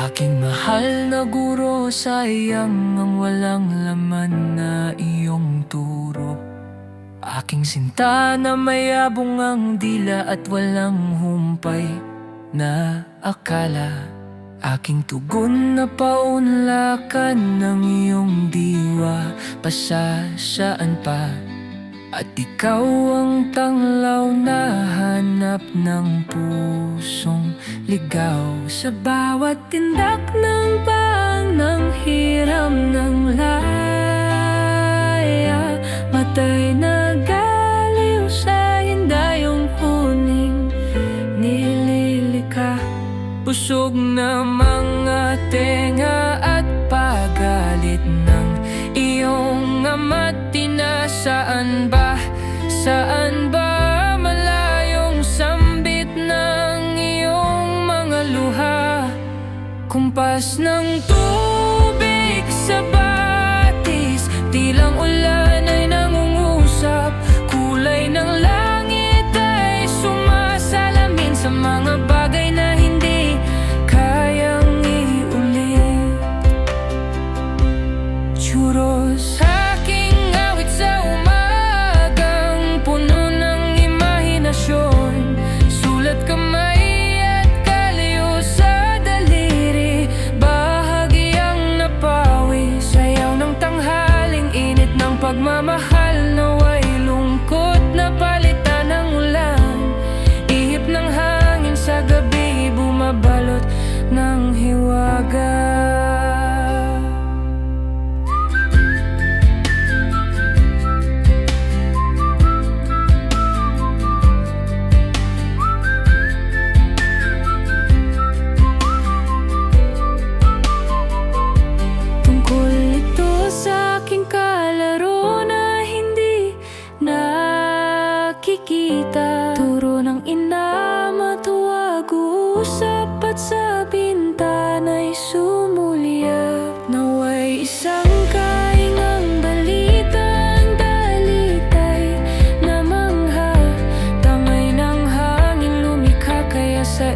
Aking mahal na guro, sayang ang walang laman na iyong turo. Aking sinta na mayabong ang dila at walang humpay na akala. Aking tugon na paunlakan ng iyong diwa, pasasyaan pa. At ikaw ang tanglaw na hanap ng pusong ligaw. Sa bawat tindak ng pang ng hiram ng laya, matay na galiw sa hindayong huning nililika. Busog na mga tenga at pagalit ng iyong ama't tinasaan ba? Saan ba malayong sambit ng iyong mga luha? Kumpas ng tubig sa batis, tilang ulan ay nangungusap. Kulay ng langit ay sumasalamin sa mga bagay na hindi kayang iulit. Churros aking awit sa umagang puno ng imahinasyon. Sulat kamay at kalayo sa daliri, bahagyang napawi. Sayaw ng tanghaling init ng pagmamahal, naway lungkot na palitan ng ulan. Ihip ng hangin sa gabi, bumabalot ng hiwaga. Turo ng ina, matuwag uusap at sa bintana'y sumulyap. Naway isang kaingang balitang dalitay na mangha, tangay ng hangin lumikha kaya sa